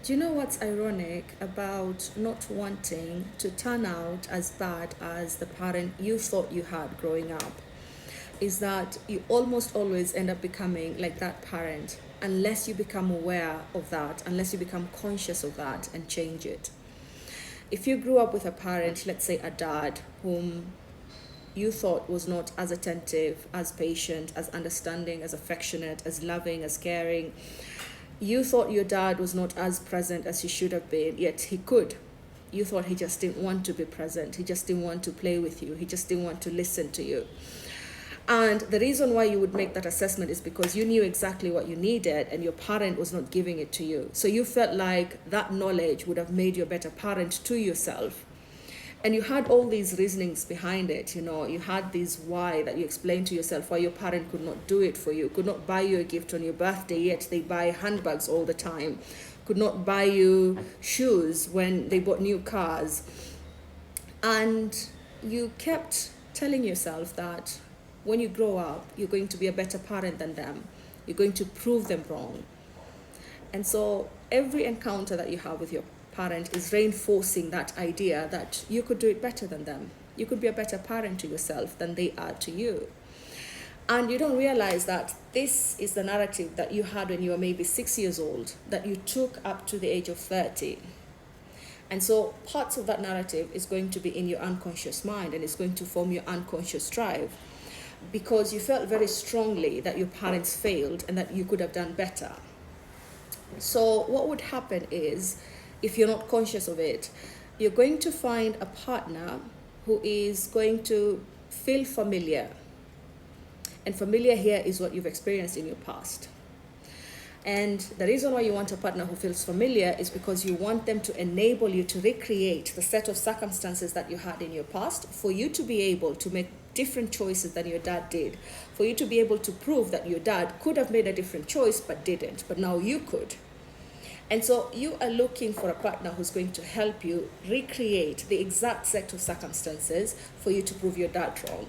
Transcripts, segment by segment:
Do you know what's ironic about not wanting to turn out as bad as the parent you thought you had growing up? Is that you almost always end up becoming like that parent unless you become aware of that, unless you become conscious of that and change it. If you grew up with a parent, let's say a dad, whom you thought was not as attentive, as patient, as understanding, as affectionate, as loving, as caring, you thought your dad was not as present as he should have been, yet he could. You thought he just didn't want to be present. He just didn't want to play with you. He just didn't want to listen to you. And the reason why you would make that assessment is because you knew exactly what you needed and your parent was not giving it to you. So you felt like that knowledge would have made you a better parent to yourself. And you had all these reasonings behind it. You had this why that you explained to yourself why your parent could not do it for you, could not buy you a gift on your birthday, yet they buy handbags all the time, could not buy you shoes when they bought new cars. And you kept telling yourself that when you grow up, you're going to be a better parent than them. You're going to prove them wrong. And so every encounter that you have with your parent is reinforcing that idea that you could do it better than them. You could be a better parent to yourself than they are to you. And you don't realize that this is the narrative that you had when you were maybe 6 years old, that you took up to the age of 30. And so parts of that narrative is going to be in your unconscious mind and it's going to form your unconscious drive, because you felt very strongly that your parents failed and that you could have done better. So what would happen is, if you're not conscious of it, you're going to find a partner who is going to feel familiar. And familiar here is what you've experienced in your past. And the reason why you want a partner who feels familiar is because you want them to enable you to recreate the set of circumstances that you had in your past, for you to be able to make different choices than your dad did, for you to be able to prove that your dad could have made a different choice but didn't, but now you could. And so you are looking for a partner who's going to help you recreate the exact set of circumstances for you to prove your dad wrong.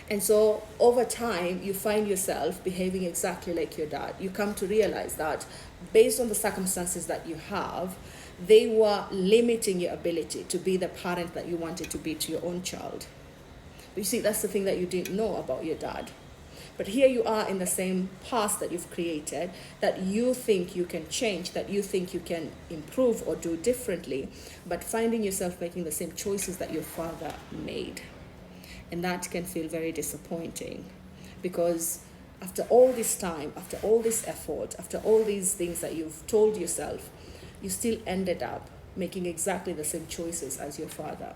And so over time, you find yourself behaving exactly like your dad. You come to realize that based on the circumstances that you have, they were limiting your ability to be the parent that you wanted to be to your own child. But you see, that's the thing that you didn't know about your dad. But here you are in the same past that you've created, that you think you can change, that you think you can improve or do differently, but finding yourself making the same choices that your father made. And that can feel very disappointing, because after all this time, after all this effort, after all these things that you've told yourself, you still ended up making exactly the same choices as your father.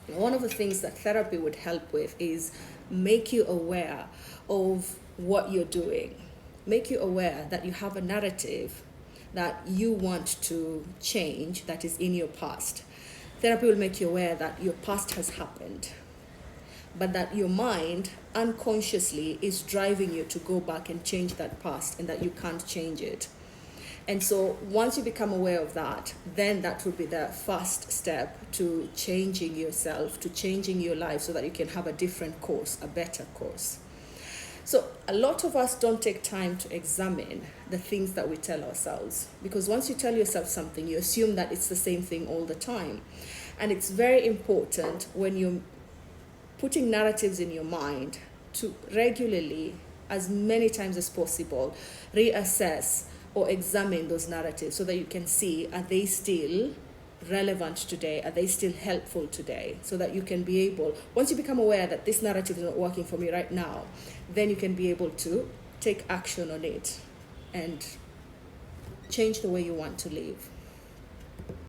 And one of the things that therapy would help with is make you aware of what you're doing. Make you aware that you have a narrative that you want to change that is in your past. Therapy will make you aware that your past has happened, but that your mind unconsciously is driving you to go back and change that past, and that you can't change it. And so once you become aware of that, then that would be the first step to changing yourself, to changing your life, so that you can have a different course, a better course. So a lot of us don't take time to examine the things that we tell ourselves, because once you tell yourself something, you assume that it's the same thing all the time. And it's very important, when you're putting narratives in your mind, to regularly, as many times as possible, reassess or examine those narratives, so that you can see, are they still relevant today? Are they still helpful today? So that you can be able, once you become aware that this narrative is not working for me right now, then you can be able to take action on it and change the way you want to live.